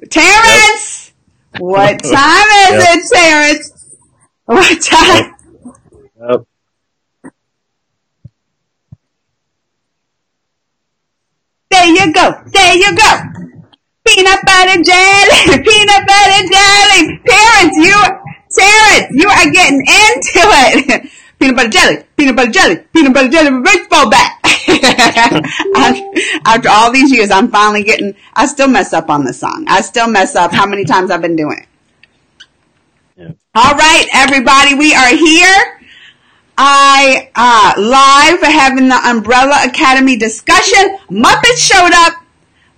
Terrance! Yep. What time is it, Terrance? What time? Yep. There you go. There you go. Peanut butter jelly. Peanut butter jelly. Terrance, you are getting into it. Peanut butter jelly. Peanut butter jelly. Peanut butter jelly. Baseball bat. After all these years, I'm finally getting, I still mess up on the song. I still mess up how many times I've been doing it. Yeah. All right, everybody, we are here. Live having the Umbrella Academy discussion. Muppets showed up.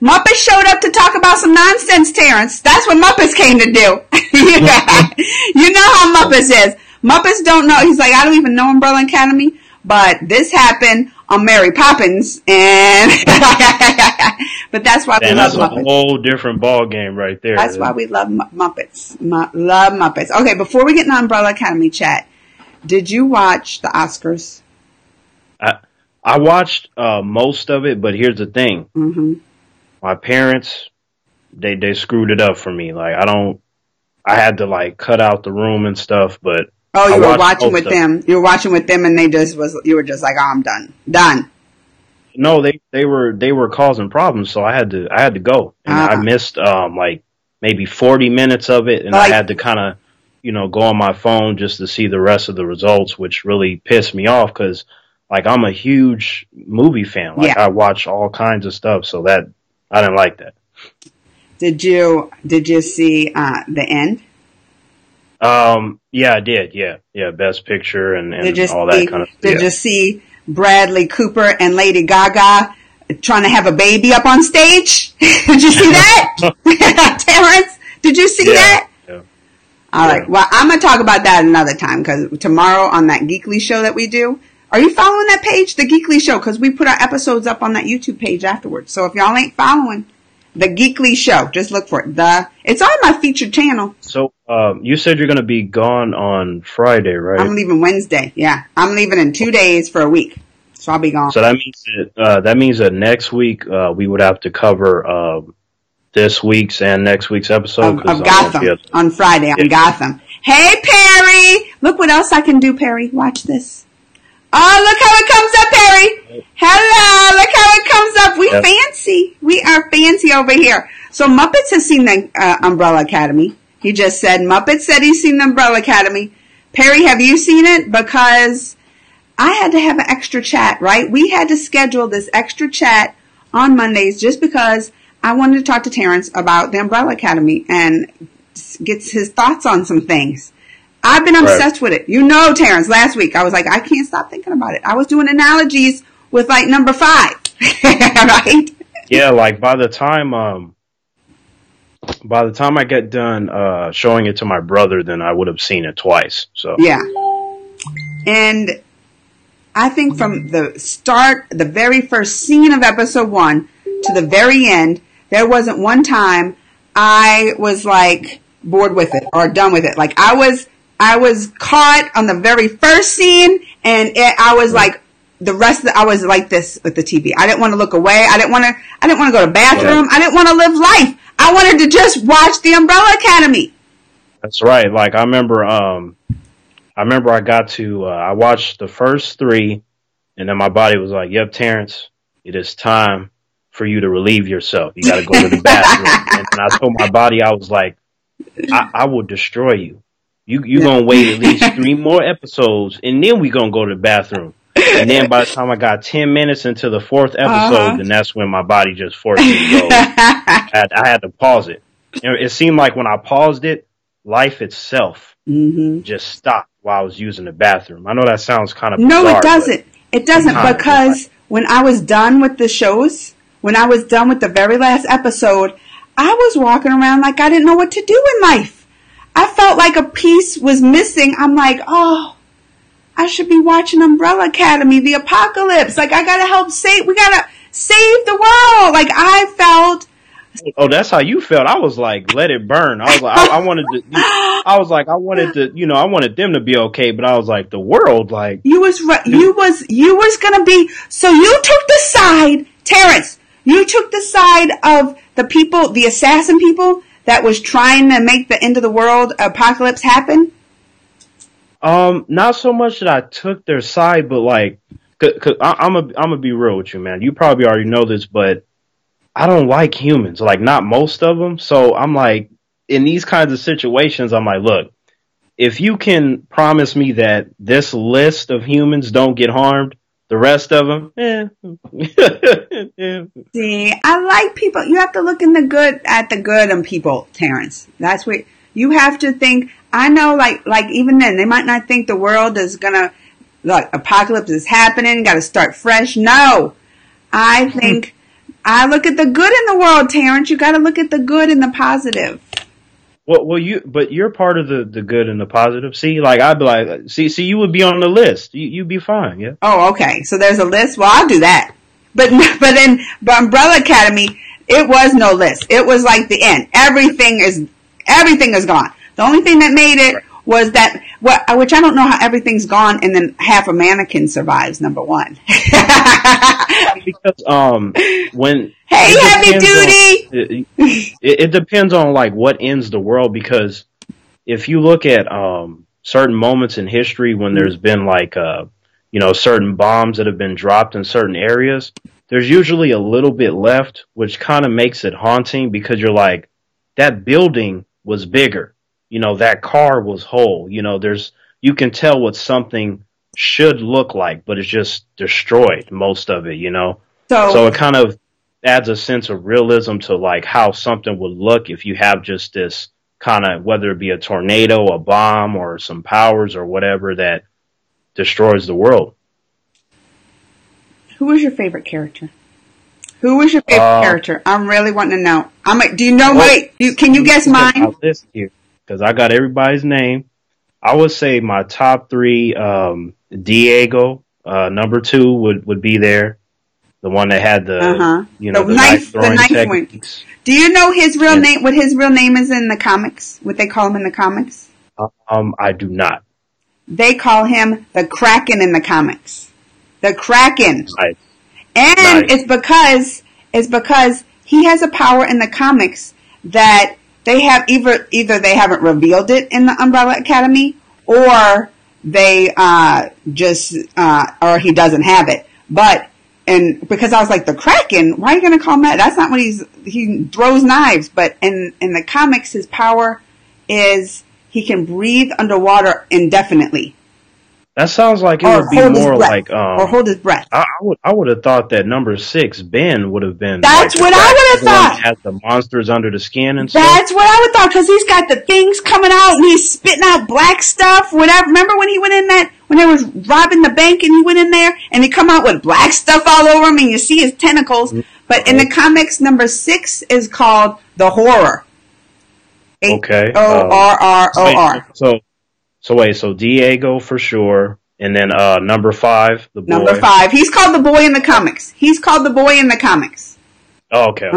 Muppets showed up to talk about some nonsense, Terrance. That's what Muppets came to do. You know how Muppets is. Muppets don't know. He's like, I don't even know Umbrella Academy, but this happened on Mary Poppins, and but that's why we love Muppets. That's a whole different ball game right there. That's why we love Muppets. Love Muppets. Okay, before we get into Umbrella Academy chat, did you watch the Oscars? I watched most of it, but here's the thing. Mm-hmm. My parents, they screwed it up for me. Like, I had to like cut out the room and stuff, but oh, you were watching with them. You were watching with them, and you were just like, oh, I'm done. No, they were causing problems, so I had to go, and I missed like maybe 40 minutes of it, and I had to kind of, go on my phone just to see the rest of the results, which really pissed me off because like I'm a huge movie fan. Like I watch all kinds of stuff, so that I didn't like that. Did you see the end? Yeah, I did. Yeah, Best Picture and all that kind of stuff. Did you see Bradley Cooper and Lady Gaga trying to have a baby up on stage? Did you see that? Terrance, did you see that? Yeah. All right. Well, I'm going to talk about that another time because tomorrow on that Geekly show that we do, are you following that page, the Geekly show? Because we put our episodes up on that YouTube page afterwards. So if y'all ain't following the Geekly show, just look for it. It's on my featured channel. So, you said you're going to be gone on Friday, right? I'm leaving Wednesday. Yeah. I'm leaving in 2 days for a week. So I'll be gone. So that means that next week, we would have to cover, this week's and next week's episode. Of Gotham on Friday on Gotham. Hey, Perry! Look what else I can do, Perry. Watch this. Oh, look how it comes up, Perry. Hello, look how it comes up. We fancy. We are fancy over here. So Muppets has seen the Umbrella Academy. He just said, Muppets said he's seen the Umbrella Academy. Perry, have you seen it? Because I had to have an extra chat, right? We had to schedule this extra chat on Mondays just because I wanted to talk to Terrance about the Umbrella Academy and get his thoughts on some things. I've been obsessed with it. Terrance, last week I was like, I can't stop thinking about it. I was doing analogies with like number 5, right? Yeah, like by the time I get done showing it to my brother, then I would have seen it twice. So yeah, and I think from the start, the very first scene of episode 1 to the very end, there wasn't one time I was like bored with it or done with it. Like I was caught on the very first scene, and I was like, the rest of I was like this with the TV. I didn't want to look away. I didn't want to go to the bathroom. I didn't want to live life. I wanted to just watch the Umbrella Academy. That's right. Like I remember I got to, I watched the first 3, and then my body was like, yep, Terrance, it is time for you to relieve yourself. You got to go to the bathroom. And I told my body, I was like, I will destroy you. You gonna wait at least 3 more episodes, and then we gonna go to the bathroom. And then by the time I got 10 minutes into the 4th episode, then that's when my body just forced me to go. I had to pause it. It seemed like when I paused it, life itself just stopped while I was using the bathroom. I know that sounds kind of bizarre. No, it doesn't. It doesn't, because when I was done with the shows, when I was done with the very last episode, I was walking around like I didn't know what to do in life. I felt like a piece was missing. I'm like, oh, I should be watching Umbrella Academy, the apocalypse. Like, we gotta save the world. Like, I felt. Oh, that's how you felt. I was like, let it burn. I was like, I wanted them to be okay, but I was like, the world, like. You was gonna be, so you took the side, Terrance, you took the side of the people, the assassin people, that was trying to make the end of the world apocalypse happen? Not so much that I took their side, but like, cause I'm gonna be real with you, man. You probably already know this, but I don't like humans, like not most of them. So I'm like, in these kinds of situations, I'm like, look, if you can promise me that this list of humans don't get harmed, the rest of them, yeah. See, I like people. You have to look in the good at the good in people, Terrance. That's what you have to think. I know, like even then, they might not think the world is gonna, like, apocalypse is happening. Got to start fresh. No, I think I look at the good in the world, Terrance. You got to look at the good and the positive. Well, but you're part of the good and the positive. See, like I'd be like, see, you would be on the list. You'd be fine, yeah. Oh, okay. So there's a list. Well, I'll do that. But in Umbrella Academy, it was no list. It was like the end. Everything is gone. The only thing that made it was that, which I don't know how everything's gone, and then half a mannequin survives. Number one. Because when hey, heavy duty, it depends on like what ends the world. Because if you look at certain moments in history when there's been like certain bombs that have been dropped in certain areas, there's usually a little bit left, which kind of makes it haunting because you're like, that building was bigger, that car was whole, you can tell what something should look like, but it's just destroyed, most of it, So it kind of adds a sense of realism to like how something would look if you have just this kind of, whether it be a tornado, a bomb, or some powers or whatever that destroys the world. Who was your favorite character? Who was your favorite character? I'm really wanting to know. Do you know? Can you guess mine? My list here, because I got everybody's name. I would say my top three, Diego, number 2 would be there. The one that had the knife throwing techniques. Do you know his real name? What his real name is in the comics? What they call him in the comics? I do not. They call him the Kraken in the comics. The Kraken. Nice. And it's because he has a power in the comics that they have either they haven't revealed it in the Umbrella Academy, or they or he doesn't have it. And because I was like, the Kraken, why are you going to call him that? That's not what he throws knives. But in the comics, his power is he can breathe underwater indefinitely. That sounds like it would be more like or hold his breath. I would have thought that number 6, Ben, would have been. That's like what I would have thought. Has the monsters under the skin and stuff. That's what I would have thought, because he's got the things coming out and he's spitting out black stuff. Whatever. Remember when he went in when they was robbing the bank and he went in there and he come out with black stuff all over him and you see his tentacles. Mm-hmm. But in the comics, number 6 is called the Horror. Okay. Horror. So Diego for sure, and then number 5, the boy. Number 5, he's called the boy in the comics. Oh, okay.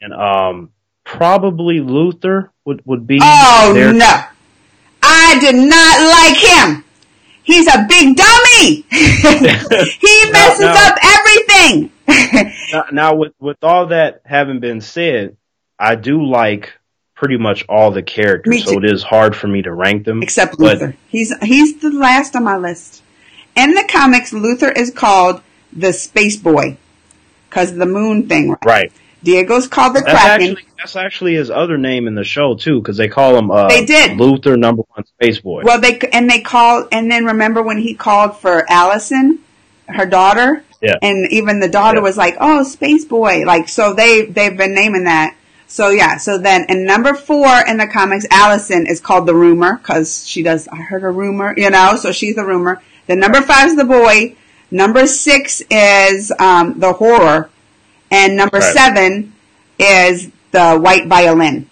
And probably Luther would be. Oh there. No, I did not like him. He's a big dummy. He messes up everything. now, with all that having been said, I do like pretty much all the characters, so it is hard for me to rank them. Except Luther. He's the last on my list. In the comics, Luther is called the Space Boy because of the moon thing. Right. Diego's called the Kraken. That's actually his other name in the show too, because they call him. They did. Luther number 1 Space Boy. Well, and then remember when he called for Allison, her daughter. Yeah. And even the daughter was like, "Oh, Space Boy!" Like, so they've been naming that. So yeah, so then in number 4 in the comics, Allison is called the Rumor because she does. I heard a rumor, so she's the Rumor. Then number 5 is the boy. Number 6 is the Horror, and number 7 is the White Violin.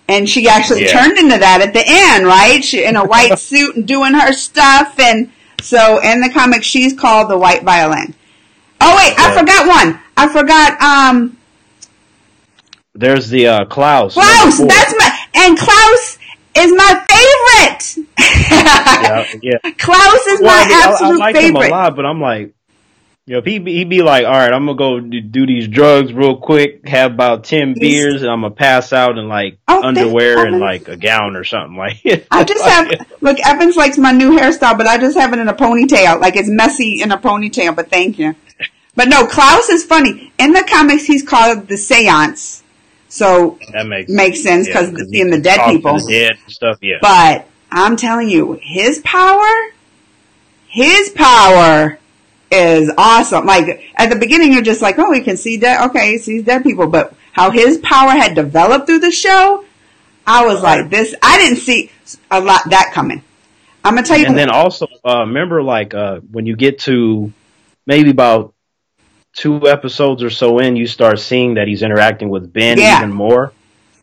And she actually turned into that at the end, right? She in a white suit and doing her stuff, and so in the comics she's called the White Violin. Oh wait, I forgot one. There's the Klaus. Klaus, and Klaus is my favorite. Yeah. Klaus is my absolute I like favorite. him a lot, but I'm like, He'd be like, all right, I'm gonna go do these drugs real quick, have about 10 beers, and I'm gonna pass out in like underwear and like a gown or something. Like, I just have, look, Evans likes my new hairstyle, but I just have it in a ponytail. Like, it's messy in a ponytail, but thank you. But no, Klaus is funny. In the comics, he's called the Seance. So that makes sense because seeing the dead people. The dead stuff, yeah. But I'm telling you, his power is awesome. Like, at the beginning, you're just like, oh, he can see dead. Okay, he sees dead people. But how his power had developed through the show, I was like, this, I didn't see a lot that coming. I'm going to tell you. And then also, remember, like, when you get to maybe about 2 episodes or so in, you start seeing that he's interacting with Ben even more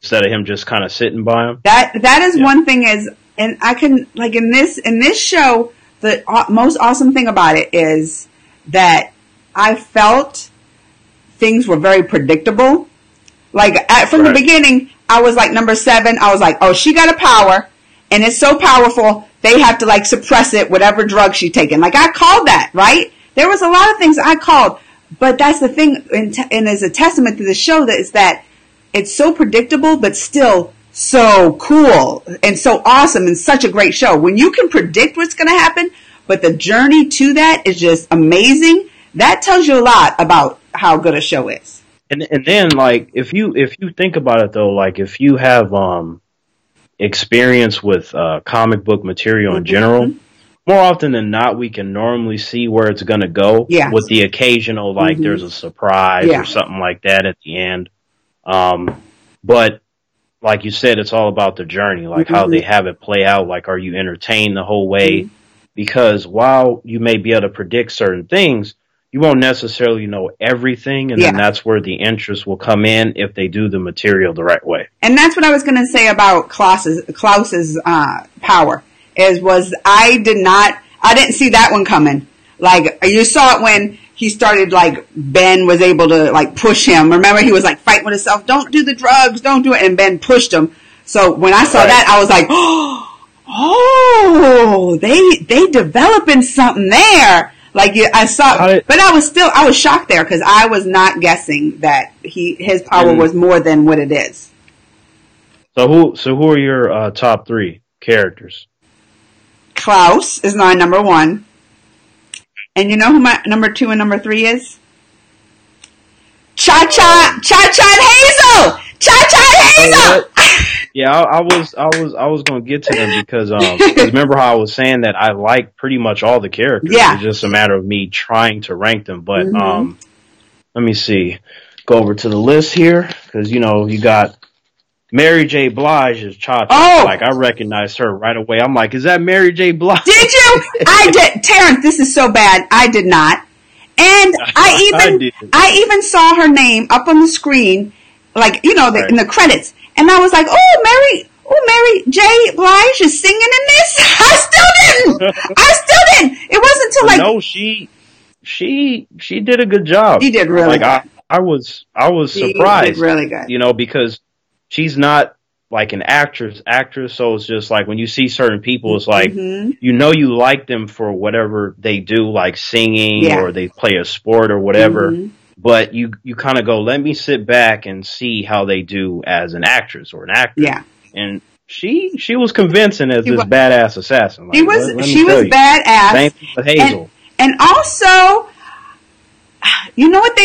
instead of him just kind of sitting by him. That is one thing is, and I can, like, in this show, the most awesome thing about it is that I felt things were very predictable. Like, from the beginning, I was like, number 7, I was like, oh, she got a power, and it's so powerful, they have to, like, suppress it, whatever drug she's taking. Like, I called that, right? There was a lot of things I called, but that's the thing, and as a testament to the show, that is that it's so predictable, but still so cool, and so awesome, and such a great show. When you can predict what's going to happen, but the journey to that is just amazing. That tells you a lot about how good a show is. And then, like, if you think about it though, like if you have experience with comic book material in general, more often than not, we can normally see where it's going to go. Yeah. With the occasional, like, there's a surprise or something like that at the end. But like you said, it's all about the journey, like how they have it play out. Like, are you entertained the whole way? Because while you may be able to predict certain things, you won't necessarily know everything, and then that's where the interest will come in if they do the material the right way. And that's what I was going to say about Klaus's power. I didn't see that one coming. Like, you saw it when he started, like, Ben was able to, like, push him. Remember, he was, like, fighting with himself, don't do the drugs, don't do it, and Ben pushed him. So when I saw that, I was like, oh, they developing something there. Like, I saw, but I was shocked there because I was not guessing that his power was more than what it is. So who are your top 3 characters? Klaus is my number 1. And you know who my number 2 and number 3 is? Cha-Cha and Hazel! Cha-Cha and Hazel! Yeah, I was going to get to them because remember how I was saying that I like pretty much all the characters. Yeah. It's just a matter of me trying to rank them. But let me see. Go over to the list here because, you know, you got Mary J. Blige as Cha-Cha. Oh! Like, I recognized her right away. I'm like, is that Mary J. Blige? Did you? I did. Terrance, this is so bad. I did not. And I even saw her name up on the screen, like, you know, in the credits. And I was like, oh, Mary J. Blige is singing in this? I still didn't. It wasn't until like... No, she did a good job. She did really good. I was surprised. She did really good. You know, because she's not like an actress, so it's just like when you see certain people, it's like, you know, you like them for whatever they do, like singing or they play a sport or whatever. But you kind of go, let me sit back and see how they do as an actress or an actor. Yeah. And she was convincing as this badass assassin. Like, she was badass. Same thing with Hazel. And also, you know what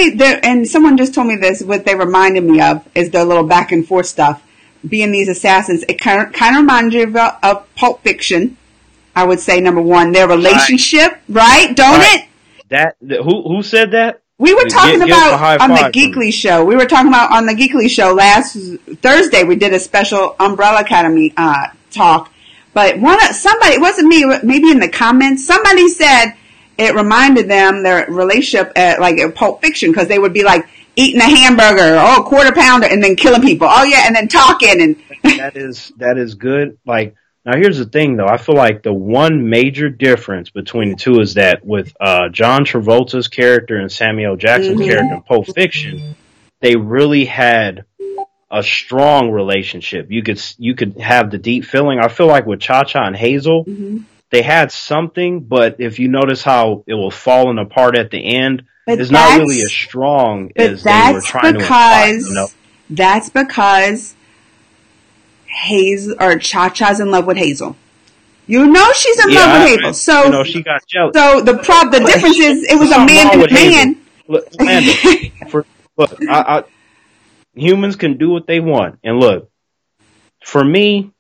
and someone just told me this, what they reminded me of is their little back and forth stuff. Being these assassins, it kind of reminds you of Pulp Fiction. I would say number 1, their relationship, right? Don't it? Who said that? We were talking about on the Geekly Show. We were talking about on the Geekly Show last Thursday. We did a special Umbrella Academy talk. But somebody, it wasn't me, maybe in the comments, somebody said it reminded them their relationship like Pulp Fiction because they would be like eating a hamburger, a quarter pounder, and then killing people. Oh yeah, and then talking and that is good. Like, now here's the thing though. I feel like the one major difference between the two is that with John Travolta's character and Samuel Jackson's character in Pulp Fiction, they really had a strong relationship. You could have the deep feeling. I feel like with Cha-Cha and Hazel, they had something, but if you notice how it was falling apart at the end, But it's not really as strong as they were trying to imply, you know? That's because Hazel or Cha-Cha's in love with Hazel. You know she's in love with Hazel. So, you know, she got jealous. So the difference is it was a man and a man. Look, Amanda, humans can do what they want. And look, for me,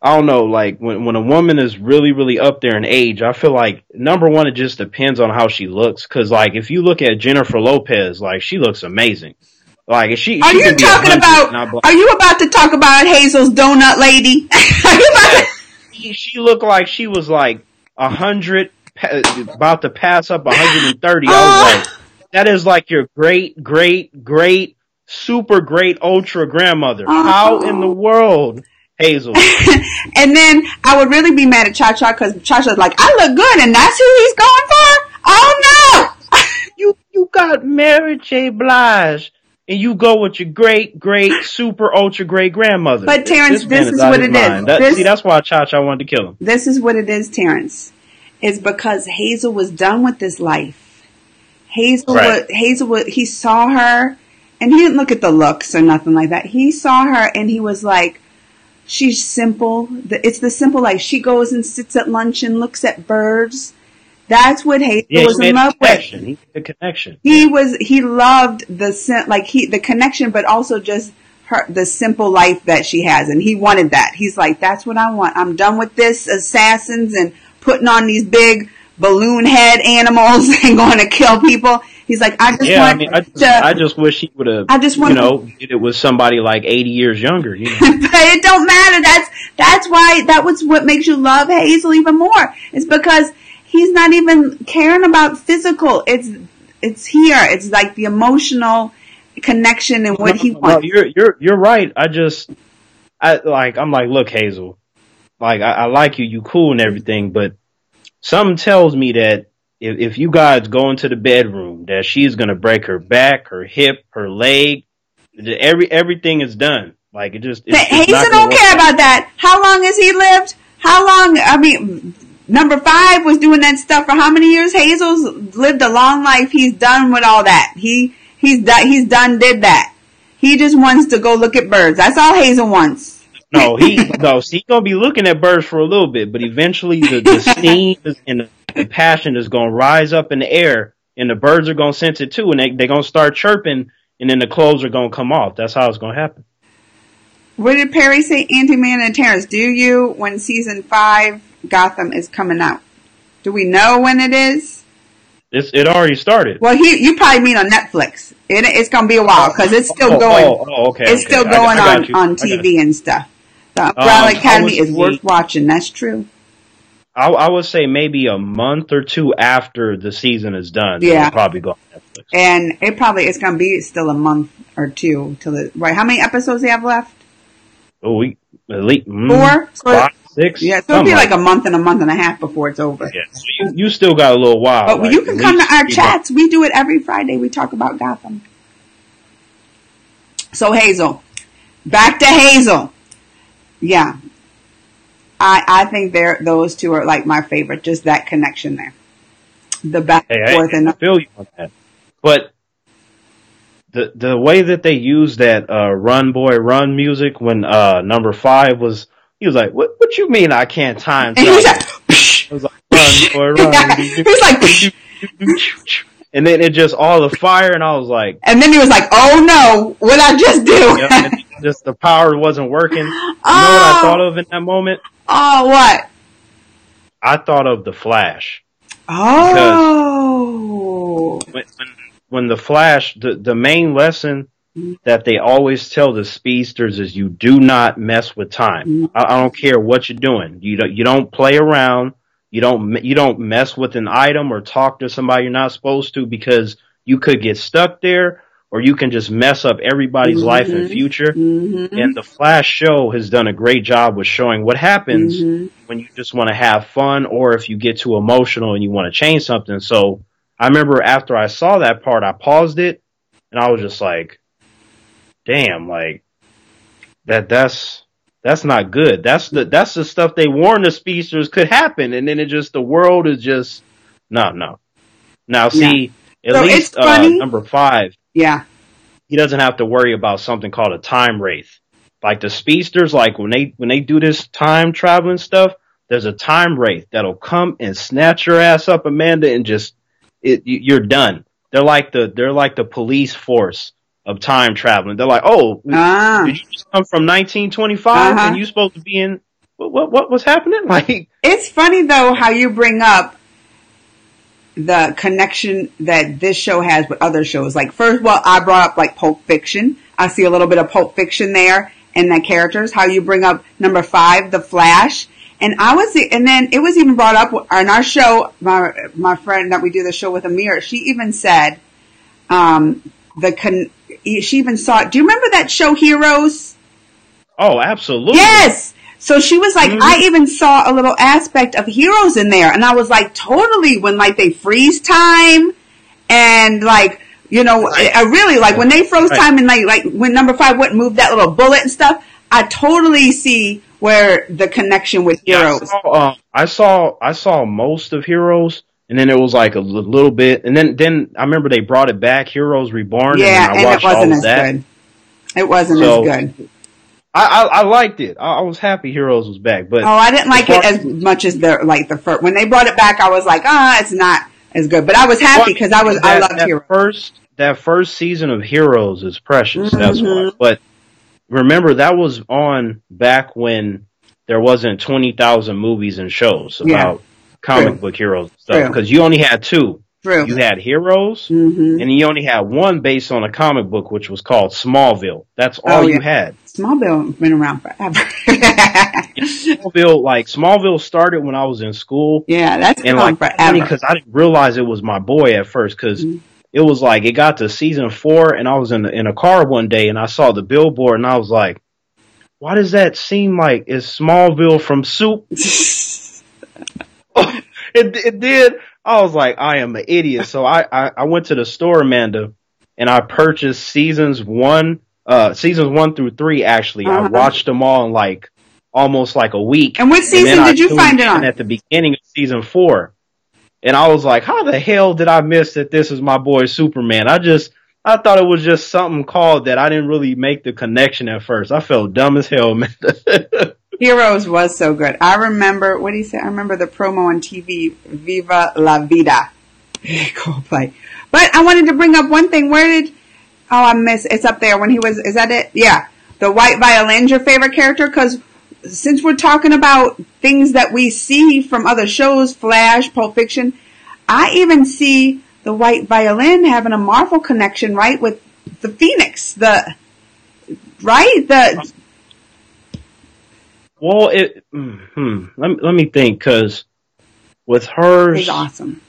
I don't know, like when a woman is really, really up there in age, I feel like number one, it just depends on how she looks. Cause like if you look at Jennifer Lopez, like she looks amazing. Like if she are you about to talk about Hazel's donut lady? She looked like she was like 100, about to pass up 130. I was like, that is like your great, great, great, super great ultra grandmother. How in the world, Hazel? And then I would really be mad at Cha-Cha because Cha-Cha's like, I look good and that's who he's going for? Oh no! You got Mary J. Blige. And you go with your great, great, super, ultra great grandmother. But Terrance, this is what it is. See, that's why Cha-Cha wanted to kill him. This is what it is, Terrance. It's because Hazel was done with this life. Hazel he saw her, and he didn't look at the looks or nothing like that. He saw her, and he was like, she's simple. It's the simple life. She goes and sits at lunch and looks at birds. That's what Hazel was in love with. He made the connection. He loved the connection, but also just the simple life that she has. And he wanted that. He's like, that's what I want. I'm done with this assassins and putting on these big balloon head animals and going to kill people. He's like, I just wish he would have, did it with somebody like 80 years younger, you know. But it don't matter. That's why, that was what makes you love Hazel even more. It's because he's not even caring about physical. It's here. It's like the emotional connection and what he wants. No, you're right. I'm like, look, Hazel, like I like you. You cool and everything, but something tells me that if you guys go into the bedroom, that she's gonna break her back, her hip, her leg. Everything is done. Like Hazel don't care about that. How long has he lived? How long? I mean. Number 5 was doing that stuff for how many years? Hazel's lived a long life. He's done with all that. He's did that. He just wants to go look at birds. That's all Hazel wants. He's gonna be looking at birds for a little bit, but eventually the steam and the passion is gonna rise up in the air, and the birds are gonna sense it too, and they're gonna start chirping, and then the clothes are gonna come off. That's how it's gonna happen. What did Perry say? Anti-Man and Terrance, do you when season 5 Gotham is coming out? Do we know when it is? It already started. Well, you probably mean on Netflix. It's going to be a while because it's still going. Okay. It's still going on TV and stuff. The Umbrella Academy is worth watching. That's true. I would say maybe a month or two after the season is done. Yeah, it'll probably go on Netflix. And it's going to be still a month or two till it. Right? How many episodes they have left? Oh, at least 4, 5, 6. Yeah, so it'll be like a month and a half before it's over. Yeah, so you still got a little while. But you can come to our chats. We do it every Friday. We talk about Gotham. So Hazel, back to Hazel. Yeah, I think those two are like my favorite. Just that connection there, the back and forth. I feel you on that, but. The way that they used that Run Boy Run music when number 5 was, he was like, what you mean I can't time travel? It was like, Run Boy Run. He was like, and then it just all the fire, and I was like, and then he was like, oh no, what'd I just do? Just the power wasn't working. You know what I thought of in that moment? Oh, what? I thought of the Flash. Oh. Because when the Flash, the main lesson that they always tell the speedsters is you do not mess with time. I don't care what you're doing. You don't play around. You don't mess with an item or talk to somebody you're not supposed to, because you could get stuck there, or you can just mess up everybody's life and future. And the Flash show has done a great job with showing what happens when you just want to have fun, or if you get too emotional and you want to change something. So I remember after I saw that part, I paused it, and I was just like, damn, like, that's That's not good. That's the stuff they warned the speedsters could happen, and then the world is just no. Now Yeah. see, at So least it's funny. number 5, Yeah. he doesn't have to worry about something called a time wraith. Like the speedsters, like when they do this time traveling stuff, there's a time wraith that'll come and snatch your ass up, Amanda, and you're done. They're like the police force of time traveling. They're like, oh, did you just come from 1925 and you supposed to be in what's happening? Like, it's funny though how you bring up the connection that this show has with other shows. Like first, well, I brought up like Pulp Fiction. I see a little bit of Pulp Fiction there and the characters. How you bring up number 5, The Flash, and then it was even brought up on our show. My friend that we do the show with, Amir, she even said, she even saw. Do you remember that show Heroes? Oh, absolutely. Yes. So she was like, I even saw a little aspect of Heroes in there. And I was like, totally, when like they freeze time and like, you know, I really like when they froze time and like when number 5 wouldn't move that little bullet and stuff, I totally see where the connection with Heroes. I saw most of Heroes, and then it was like a little bit, and then I remember they brought it back, Heroes Reborn, yeah, and I watched it wasn't all of as that. good. It wasn't as good. I liked it. I was happy Heroes was back, but I didn't like it as much as the first. When they brought it back, I was like, it's not as good. But I was happy because I loved Heroes. That first season of Heroes is precious. That's why. But remember, that was on back when there wasn't 20,000 movies and shows about comic book heroes and stuff, because you only had 2. True. You had Heroes, and you only had one based on a comic book, which was called Smallville. That's all you had. Smallville been around forever. Smallville started when I was in school. Yeah, that's been around forever. Because I didn't realize it was my boy at first, because it was like it got to season 4, and I was in a car one day, and I saw the billboard, and I was like, "Why does that seem like it's Smallville from Soup?" It did. I was like, I am an idiot. So I went to the store, Amanda, and I purchased seasons 1 through 3. Actually, I watched them all in like almost like a week. And what season did you find it on? At the beginning of season 4, and I was like, how the hell did I miss that? This is my boy Superman. I thought it was just something called that. I didn't really make the connection at first. I felt dumb as hell, man. Heroes was so good. I remember, what did he say? I remember the promo on TV, Viva la Vida. Coldplay. But I wanted to bring up one thing. It's up there when he was, is that it? Yeah. The white violin's your favorite character? Because since we're talking about things that we see from other shows, Flash, Pulp Fiction, I even see the white violin having a Marvel connection, right? With the Phoenix, Well, let me think, because with hers, she's awesome.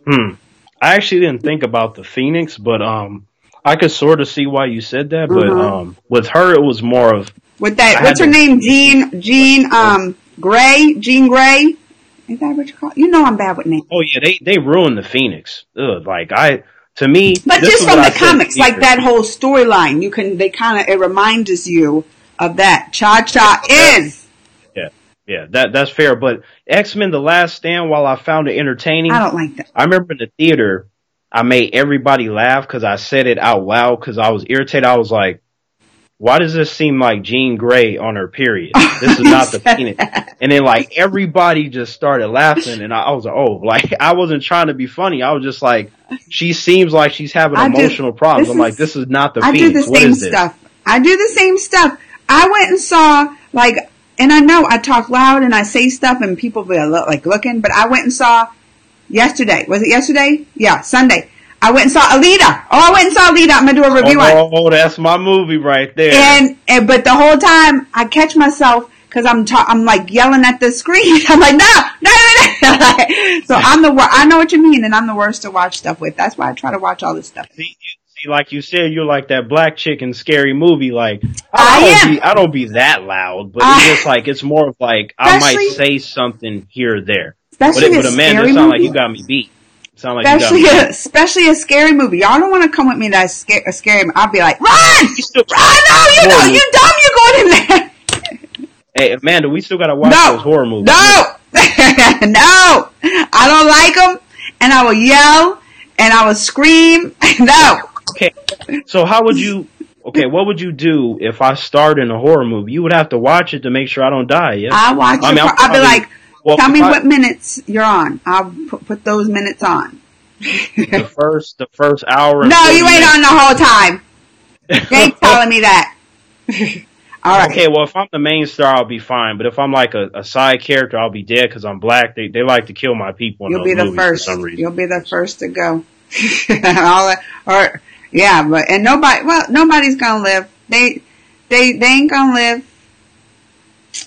I actually didn't think about the Phoenix, but I could sort of see why you said that. But with her, it was more of with that. What's her name? Jean Grey. Jean Grey. Is that what you call it? You know I'm bad with names. Oh yeah, they ruined the Phoenix. Ugh, to me, but just from the comics, like that whole storyline, it reminds you of that. Cha-Cha is. Yeah, that's fair. But X-Men: The Last Stand, while I found it entertaining, I don't like that. I remember in the theater, I made everybody laugh because I said it out loud because I was irritated. I was like, why does this seem like Jean Grey on her period? This is not the Phoenix. And then like everybody just started laughing, and I was like, I wasn't trying to be funny. I was just like, she seems like she's having emotional problems. I'm like, this is not the Phoenix. What is this? I do the same stuff. I went and saw and I know I talk loud and I say stuff and people be like looking, but I went and saw yesterday. Was it yesterday? Yeah, Sunday. I went and saw Alita. I went and saw Alita. I'm gonna do a review on it. Oh, that's my movie right there. But the whole time I catch myself because I'm like yelling at the screen. I'm like, no. So I know what you mean, and I'm the worst to watch stuff with. That's why I try to watch all this stuff. See, like you said, you're like that black chick in Scary Movie. Like I don't be that loud, but it's just like it's more of like I might say something here or there. But Amanda, it sounds like you got me beat. Sound like you got me. Especially a scary movie. Y'all don't want to come with me that's a scary movie. I'll be like, run! No, you don't. You dumb. You're going in there. Hey, Amanda, we still got to watch those horror movies. No! No! I don't like them, and I will yell, and I will scream. No! Okay, so how would you... Okay, what would you do if I starred in a horror movie? You would have to watch it to make sure I don't die, yeah? I'll watch it. I'll be like, tell me what minutes you're on. I'll put those minutes on. the first hour. No, you ain't on the whole time. You ain't telling me that. All right. Okay, well, if I'm the main star, I'll be fine. But if I'm like a side character, I'll be dead because I'm black. They like to kill my people in those movies for some reason. You'll be the first to go. Yeah, and nobody's gonna live. They ain't gonna live.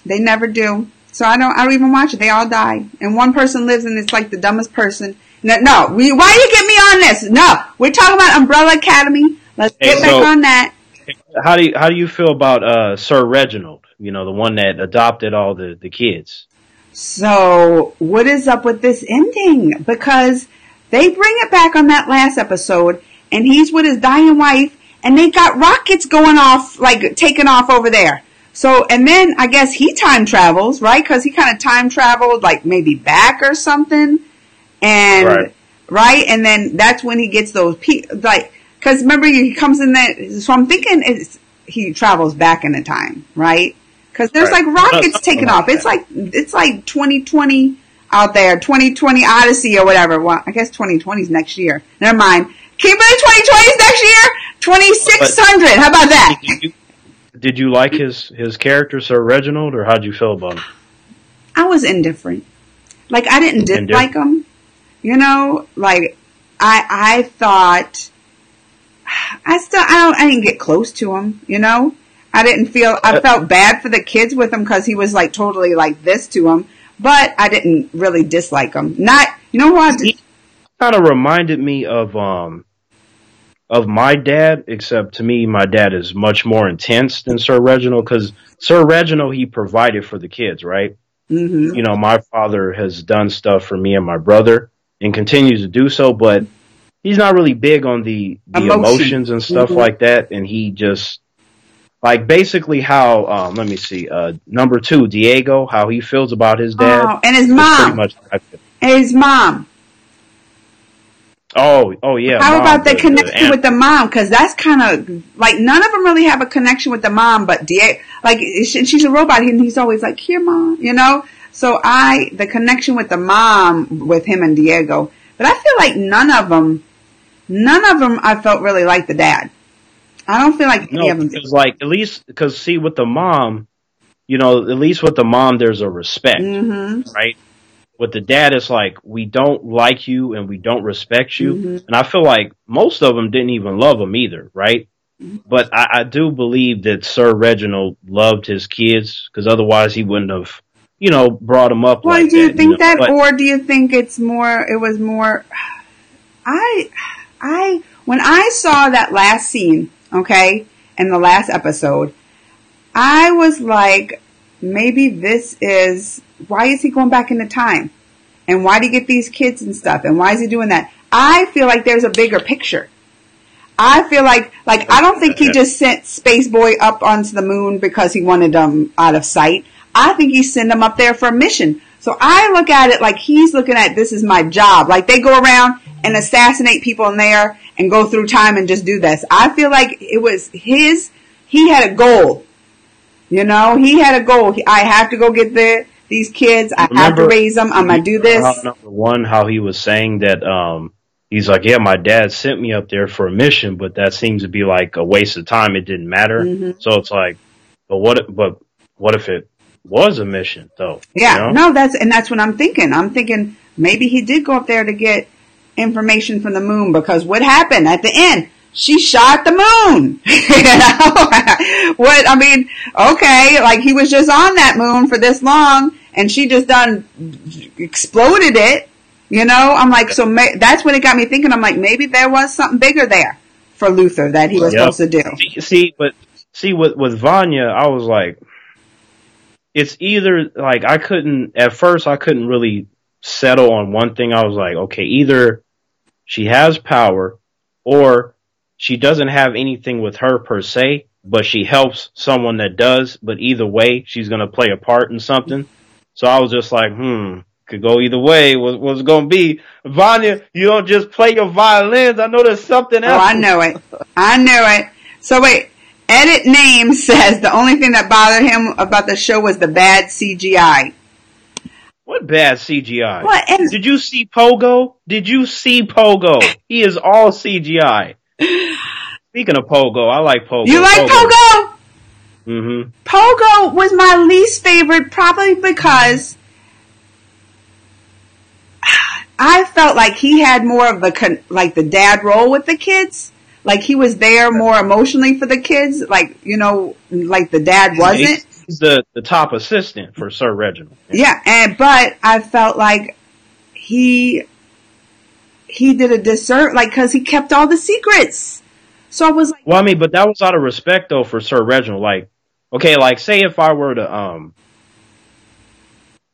They never do. So I don't even watch it. They all die. And one person lives and it's like the dumbest person. No, why you get me on this? No, we're talking about Umbrella Academy. Let's get back on that. How do you feel about Sir Reginald? You know, the one that adopted all the kids. So what is up with this ending? Because they bring it back on that last episode, and he's with his dying wife, and they got rockets going off, like taking off over there. So, and then I guess he time travels, right? Because he kind of time traveled, like maybe back or something, and right, and then that's when he gets those like. Because remember, he comes in that. So I'm thinking he travels back in the time, right? Because there's like rockets taking off. It's like 2020 out there, 2020 Odyssey or whatever. Well, I guess 2020 is next year. Never mind. Keep it 2020 is next year. 2600. How about that? Did you like his character, Sir Reginald, or how'd you feel about him? I was indifferent. Like I didn't dislike him. You know, like I thought. I didn't get close to him, you know? I felt bad for the kids with him because he was like totally like this to him, but I didn't really dislike him. You know what? He kind of reminded me of my dad, except to me, my dad is much more intense than Sir Reginald because Sir Reginald, he provided for the kids, right? Mm-hmm. You know, my father has done stuff for me and my brother and continues to do so, but he's not really big on the emotions and stuff like that, and he just like basically how let me see, number 2, Diego, how he feels about his dad and his mom, Oh yeah. How about the connection with the mom? Because that's kind of like none of them really have a connection with the mom, but Diego, like she's a robot, and he's always like, "Here, mom," you know. So the connection with the mom with him and Diego, but I feel like none of them I felt really like the dad. I don't feel like any of them did. Like, at least, because see, with the mom, you know, at least with the mom, there's a respect, right? With the dad, it's like, we don't like you and we don't respect you. Mm-hmm. And I feel like most of them didn't even love him either, right? Mm-hmm. But I do believe that Sir Reginald loved his kids, because otherwise he wouldn't have, you know, brought them up like that. Do you think that, or do you think it was more, when I saw that last scene, okay, in the last episode, I was like, maybe why is he going back into time? And why did he get these kids and stuff? And why is he doing that? I feel like there's a bigger picture. I feel like I don't think he just sent Space Boy up onto the moon because he wanted them out of sight. I think he sent them up there for a mission. So I look at it like he's looking at, this is my job. Like they go around and assassinate people in there and go through time and just do this. I feel like it was he had a goal. You know, he had a goal. I have to go get these kids. I have to raise them. I'm going to do this. Number one, how he was saying that, he's like, yeah, my dad sent me up there for a mission, but that seems to be like a waste of time. It didn't matter. Mm-hmm. So it's like, but what if it was a mission though? Yeah, you know? No, that's what I'm thinking. I'm thinking maybe he did go up there to get information from the moon, because what happened at the end? She shot the moon. You know? What, I mean, okay, like he was just on that moon for this long and she just done exploded it. You know, I'm like, so that's what it got me thinking. I'm like, maybe there was something bigger there for Luther that he was supposed to do. See, with Vanya, I was like, it's either like at first I couldn't really settle on one thing. I was like, okay, either she has power, or she doesn't have anything with her per se, but she helps someone that does. But either way, she's going to play a part in something. So I was just like, could go either way. What's going to be? Vanya, you don't just play your violins. I know there's something else. Oh, I know it. I knew it. So wait, Edit Name says the only thing that bothered him about the show was the bad CGI. What bad CGI? What? Did you see Pogo? Did you see Pogo? He is all CGI. Speaking of Pogo, I like Pogo. You like Pogo? Mm-hmm. Pogo was my least favorite, probably because I felt like he had more of the dad role with the kids. Like he was there more emotionally for the kids. Like, you know, like the dad wasn't. He's the top assistant for Sir Reginald. Yeah, but I felt like he did a disservice, like, cause he kept all the secrets. So I was like, well, I mean, but that was out of respect though for Sir Reginald. Like, okay, like say if I were to,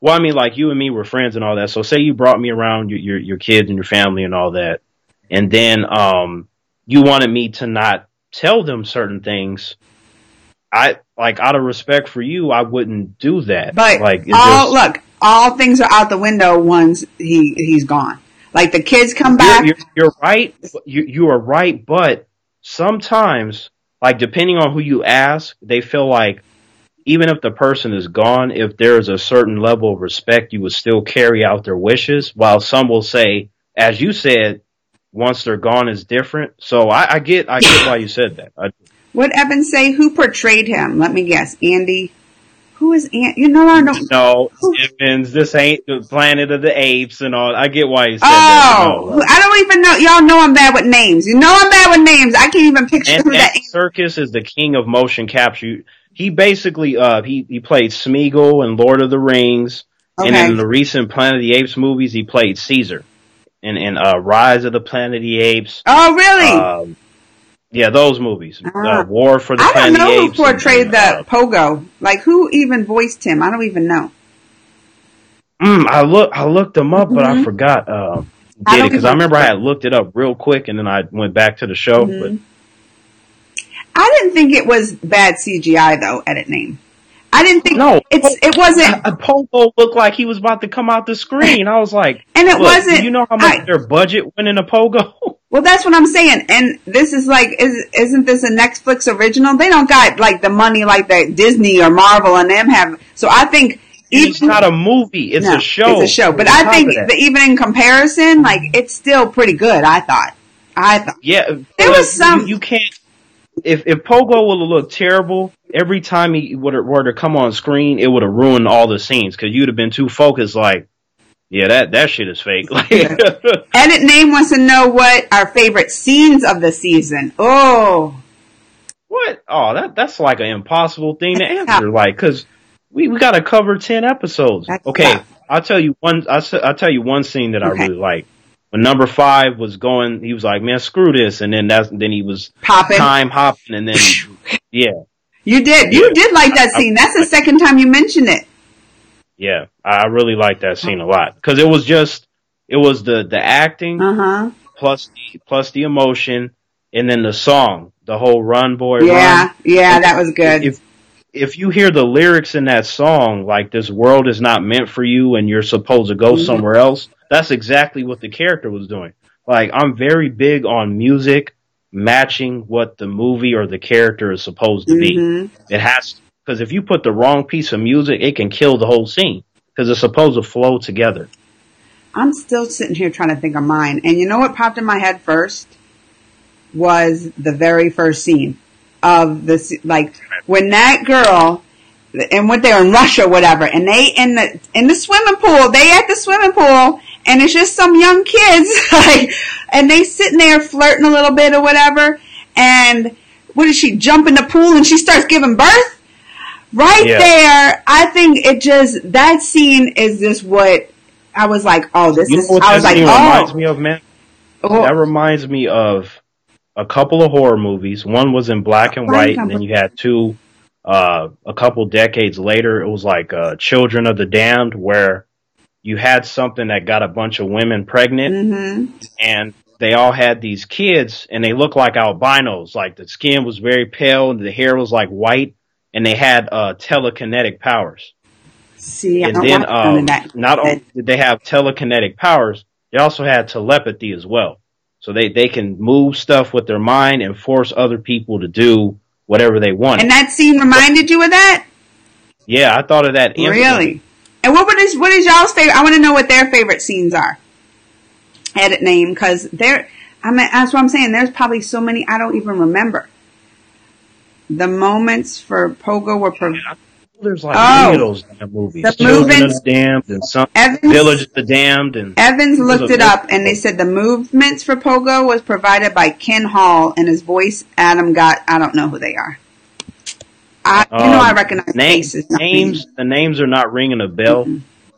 well, I mean, like you and me were friends and all that. So say you brought me around your kids and your family and all that, and then you wanted me to not tell them certain things. I like out of respect for you, I wouldn't do that. But like, look, all things are out the window once he's gone. Like the kids come back. You're right. You are right, but sometimes, like depending on who you ask, they feel like even if the person is gone, if there is a certain level of respect, you would still carry out their wishes. While some will say, as you said, once they're gone is different. So I get why you said that. What Evans say? Who portrayed him? Let me guess. Andy. Who is Andy? You know, I don't. No, Evans. This ain't the Planet of the Apes and all. I get why you said that. No, I don't even know. Y'all know I'm bad with names. You know I'm bad with names. I can't even picture who that is. Serkis is the king of motion capture. He basically, he played Smeagol in Lord of the Rings. Okay. And in the recent Planet of the Apes movies, he played Caesar. In Rise of the Planet of the Apes. Oh, really? Yeah, those movies. War for the Planet of the Apes. I don't know who portrayed the Pogo. Like, who even voiced him? I don't even know. I looked him up, but I forgot. Did it because I remember I had looked it up real quick, and then I went back to the show. But I didn't think it was bad CGI though. Edit Name. I didn't think it wasn't. Pogo looked like he was about to come out the screen. I was like, and it wasn't. Do you know how much their budget went into Pogo? Well, that's what I'm saying. And this is like, isn't this a Netflix original? They don't got like the money like that Disney or Marvel and them have. So I think it's not a movie. It's a show. It's a show. But I think that even in comparison, like it's still pretty good. I thought. Yeah. There was some. You can't. If Pogo would have looked terrible, every time he were to come on screen, it would have ruined all the scenes because you'd have been too focused. Like, yeah, that shit is fake. Edit Name wants to know what our favorite scenes of the season. Oh, what? Oh, that's like an impossible thing to answer. Like, because we got to cover 10 episodes. That's okay, tough. I'll tell you one scene that I really like. When number 5 was going, he was like, "Man, screw this," and then he was time hopping, and then yeah, you did like that scene. That's the second time you mentioned it. Yeah, I really liked that scene a lot because it was the acting plus the emotion, and then the song, the whole "Run Boy Run." Yeah, that was good. If you hear the lyrics in that song, like "This world is not meant for you," and you're supposed to go somewhere else. That's exactly what the character was doing. Like, I'm very big on music matching what the movie or the character is supposed to be. It has to, because if you put the wrong piece of music, it can kill the whole scene because it's supposed to flow together. I'm still sitting here trying to think of mine. And you know what popped in my head first? Was the very first scene of this, like, when that girl, and when they're in Russia or whatever, and they in the swimming pool, they at the swimming pool, and it's just some young kids, like, and they sitting there flirting a little bit or whatever, and what does she jump in the pool and she starts giving birth? Right there, I think that scene is just what I was like, oh, this is, I was like, oh. Reminds me of, man? Oh. That reminds me of a couple of horror movies. One was in black and white, and then you had two, a couple decades later, it was like Children of the Damned, where you had something that got a bunch of women pregnant, and they all had these kids, and they looked like albinos. Like the skin was very pale, and the hair was like white, and they had telekinetic powers. See, I And don't then want none of that. not only did they have telekinetic powers, they also had telepathy as well. So they can move stuff with their mind and force other people to do whatever they want. And that scene reminded you of that? Yeah, I thought of that instantly. Really? And what is y'all's favorite? I want to know what their favorite scenes are. Edit name, because that's what I'm saying. There's probably so many I don't even remember. The moments for Pogo were. There's like many of those damn movies. The Children of the Damned and some Village of the Damned. And Evans looked it up, and they said the movements for Pogo was provided by Ken Hall, and his voice Adam got. I don't know who they are. I recognize faces. The names are not ringing a bell,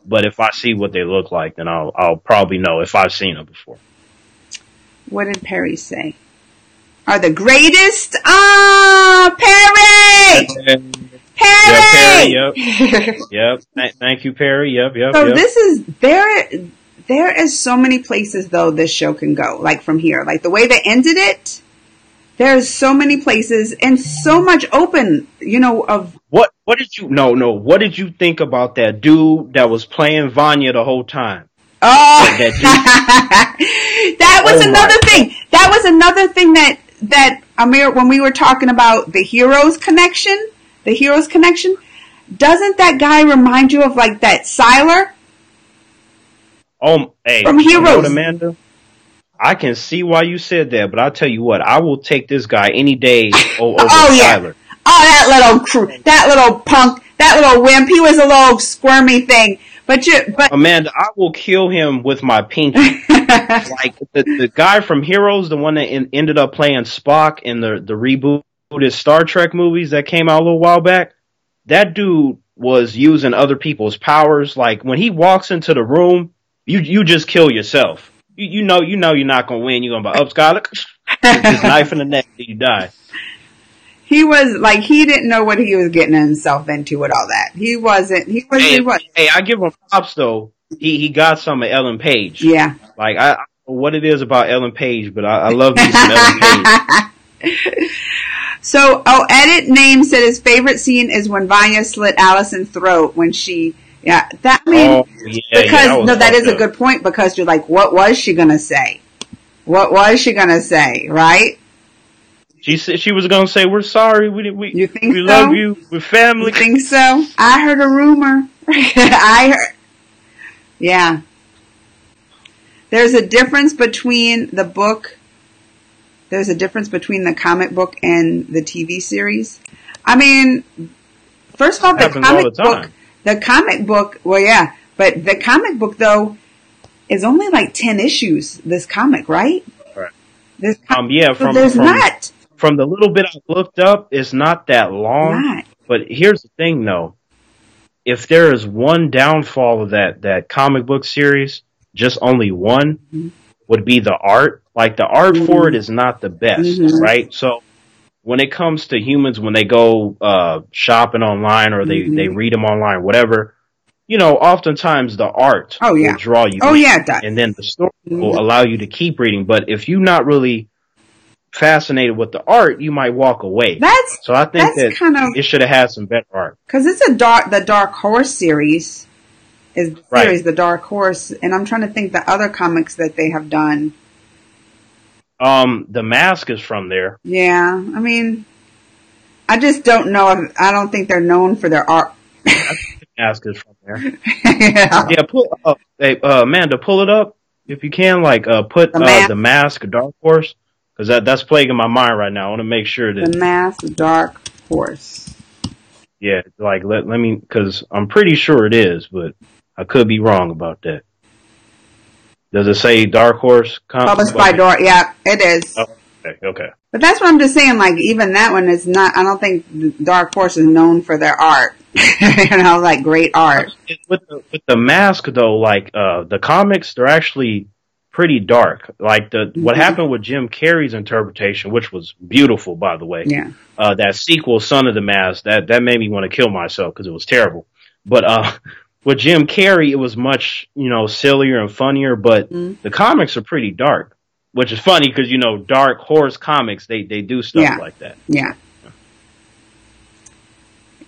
but if I see what they look like, then I'll probably know if I've seen them before. What did Perry say? Are the greatest? Perry! Perry! Yep. Yep. Thank you, Perry. Yep. So this is there is so many places though this show can go. Like from here, like the way they ended it. There's so many places and so much open. Of what did you what did you think about that dude that was playing Vanya the whole time? Oh, that was another thing. That was another thing that Amir, when we were talking about the Heroes connection, doesn't that guy remind you of like that Siler? Hey, from Heroes. You know what, Amanda? I can see why you said that, but I'll tell you what, I will take this guy any day over Siler. Oh, that little punk, that little wimp. He was a little squirmy thing. But Amanda, I will kill him with my pinky. Like the guy from Heroes, the one that ended up playing Spock in the rebooted Star Trek movies that came out a little while back. That dude was using other people's powers. Like when he walks into the room, you just kill yourself. You know you're not gonna win. You're gonna be up, Skyler. Just knife in the neck till you die. He was like, he didn't know what he was getting himself into with all that. He was. Hey, I give him props though. He got some of Ellen Page. Yeah. Like I don't know what it is about Ellen Page, but I love me some Ellen Page. So, Edit Name said his favorite scene is when Vanya slit Allison's throat when she. Yeah, that that is a good point because you're like, what was she gonna say? What was she gonna say? Right? She said she was gonna say, "We're sorry. You think we so? love you. We're family." You think so? I heard a rumor. Yeah. There's a difference between the book. There's a difference between the comic book and the TV series. I mean, first of all, the comic book, well, yeah, but the comic book though is only like 10 issues. This comic, right? Right. From the little bit I looked up, it's not that long. But here's the thing, though. If there is one downfall of that comic book series, just only one, would be the art. Like, the art for it is not the best, right? So, when it comes to humans, when they go shopping online or they read them online, whatever, oftentimes the art will draw you. Oh, yeah, it does. And then the story will allow you to keep reading. But if you're not really fascinated with the art, you might walk away. So I think that it should have had some better art. Because it's the Dark Horse series is the series, the Dark Horse, and I'm trying to think the other comics that they have done. The Mask is from there. Yeah, I mean, I just don't know. I don't think they're known for their art. The Mask is from there. Yeah, Amanda, pull it up if you can. Like, put the Mask, Dark Horse. Because that's plaguing my mind right now. I want to make sure that... The Mask, Dark Horse. Yeah, like, let me... Because I'm pretty sure it is, but I could be wrong about that. Does it say Dark Horse? Published by Dark... Yeah, it is. Oh, okay. But that's what I'm just saying. Like, even that one is not... I don't think Dark Horse is known for their art. Like, great art. With the Mask, though, like, the comics, they're actually... pretty dark. Like what happened with Jim Carrey's interpretation, which was beautiful, by the way. Yeah. That sequel, Son of the Mask, that made me want to kill myself because it was terrible. But with Jim Carrey, it was much sillier and funnier. But the comics are pretty dark. which is funny because, you know, Dark Horse Comics, they do stuff like that. Yeah.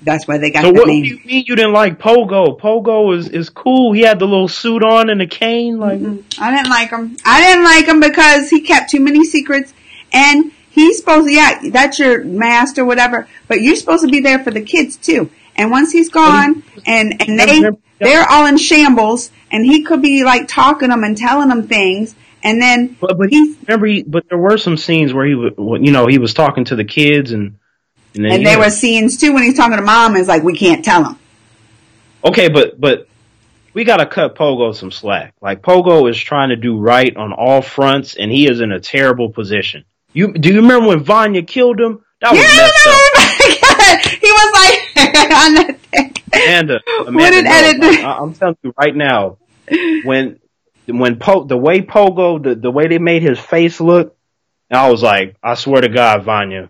That's why they got the name. So what do you mean you didn't like Pogo? Pogo is cool. He had the little suit on and the cane. Like, I didn't like him. I didn't like him because he kept too many secrets, and he's supposed to, that's your master, whatever, but you're supposed to be there for the kids too. And once he's gone, and they're all in shambles, and he could be like talking them and telling them things, and then but there were some scenes where he was talking to the kids, and there were scenes too when he's talking to mom, and it's like, we can't tell him. Okay, but we gotta cut Pogo some slack. Like, Pogo is trying to do right on all fronts, and he is in a terrible position. Do you remember when Vanya killed him? That was messed up. He was like on that thing. Amanda, what did Edit do? I'm telling you right now, when the way Pogo, the way they made his face look, I was like, I swear to God, Vanya,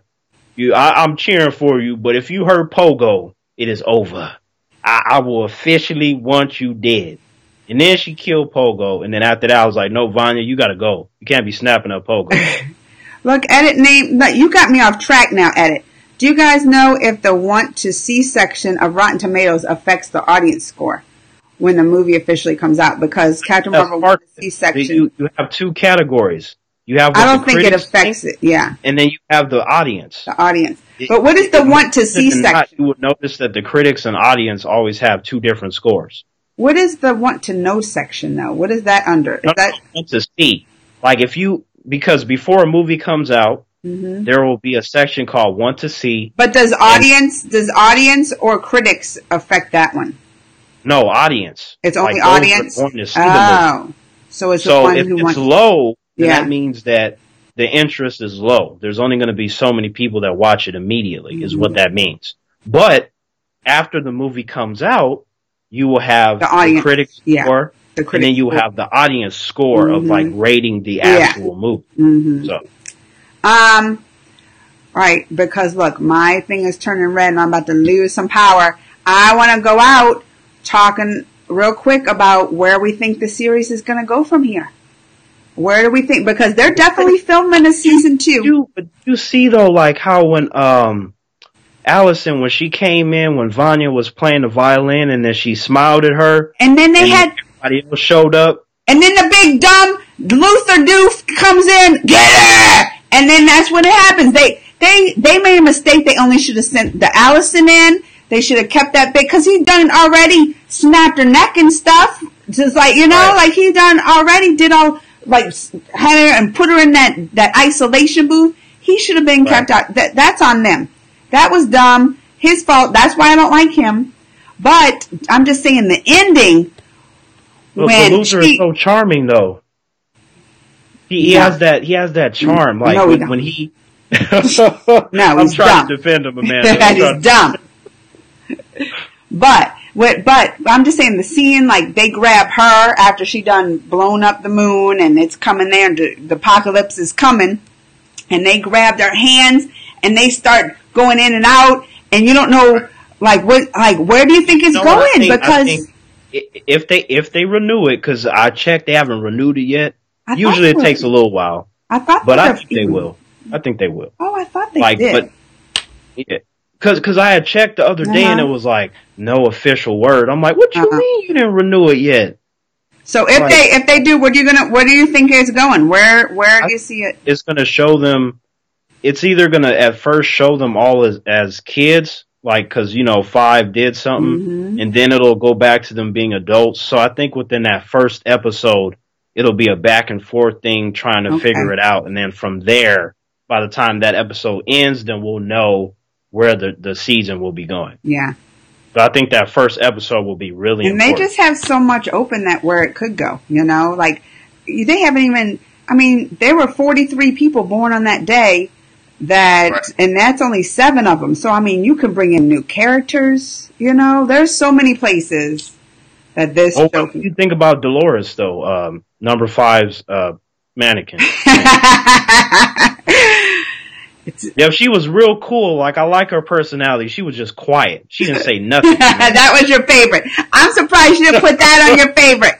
I'm cheering for you, but if you hurt Pogo, it is over. I will officially want you dead. And then she killed Pogo, and then after that, I was like, no, Vanya, you gotta go. You can't be snapping up Pogo. Look, Edit name. You got me off track now, Edit. Do you guys know if the want to see section of Rotten Tomatoes affects the audience score when the movie officially comes out? Because Captain Marvel want to see section. You have two categories. You have. I don't think it affects it. Yeah. And then you have the audience. The audience. But what is the want to see section? You would notice that the critics and audience always have two different scores. What is the want to know section though? What is that under? Is that want to see? Like because before a movie comes out, there will be a section called Want to See. But does audience or critics affect that one? No, audience. It's only audience. So it's the one if it's low, then that means that the interest is low. There's only going to be so many people that watch it immediately, is what that means. But after the movie comes out, you will have the critics score, and then you have the audience score of like rating the actual movie. So. Right, because look, my thing is turning red and I'm about to lose some power. I want to go out talking real quick about where we think the series is going to go from here. Where do we think? Because they're definitely filming a season 2. But you see though, like how when, Allison, when she came in, when Vanya was playing the violin and then she smiled at her. And then everybody else showed up. And then the big dumb Luther Doof comes in, get her! And then that's what happens. They made a mistake. They only should have sent the Allison in. They should have kept that big, cause he done already snapped her neck and stuff. Just like, like he done already did all, like, had her and put her in that isolation booth. He should have been kept out. That's on them. That was dumb. His fault. That's why I don't like him. But I'm just saying the ending. When Luther is so charming though. He has that charm. Like when he no, I'm trying to defend him, Amanda. He's dumb. But I'm just saying the scene, like they grab her after she done blown up the moon and it's coming there and the apocalypse is coming, and they grab their hands and they start going in and out, and you don't know where do you think it's going? Because if they renew it, because I checked, they haven't renewed it yet. Usually it takes a little while. I think they will. I think they will. Oh, I thought they did. But yeah, because I had checked the other day and it was like no official word. I'm like, what you mean you didn't renew it yet? So if they do, where do you think it's going? Where do you see it? It's going to show them. It's either going to at first show them all as kids, like because 5 did something, and then it'll go back to them being adults. So I think within that first episode, it'll be a back and forth thing trying to figure it out, and then from there, by the time that episode ends, then we'll know where the season will be going. Yeah. So I think that first episode will be really important. And they just have so much open that where it could go, like they haven't even, there were 43 people born on that day and that's only 7 of them. So, you can bring in new characters, there's so many places that this show. What do you think about Dolores though? Number 5's, mannequin. Yeah, she was real cool. Like, I like her personality. She was just quiet. She didn't say nothing. That was your favorite. I'm surprised you didn't put that on your favorite.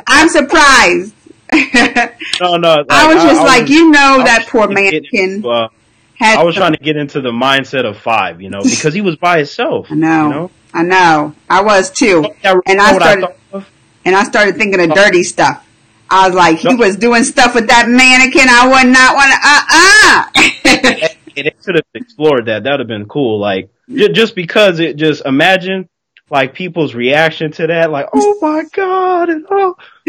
I'm surprised. No. Like, I was just like, that poor mannequin had. I was trying to get into the mindset of 5, because he was by himself. I know. I was too. And I started thinking of dirty stuff. I was like, he was doing stuff with that mannequin. I would not want to. They should have explored that. That would have been cool. Like, just because imagine like people's reaction to that. Like, oh my God. And,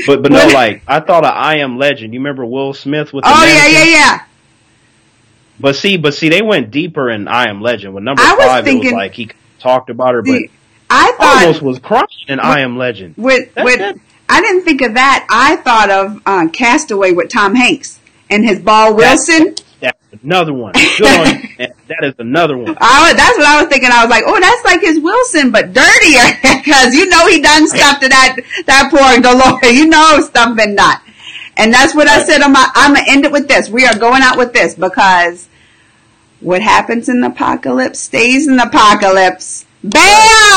But no, like, I thought of I Am Legend. You remember Will Smith with the mannequin? Yeah. But see, they went deeper in I Am Legend. With number 5, it was like he talked about her, but I thought almost was crying in I Am Legend. I didn't think of that. I thought of Castaway with Tom Hanks and his Ball Wilson. That's another one. Good on you. That is another one. That's what I was thinking. I was like, oh, that's like his Wilson, but dirtier, because he done stuff to that poor Dolores. Stuff been done. And that's what I said. I'm gonna end it with this. We are going out with this, because what happens in the apocalypse stays in the apocalypse. Bam!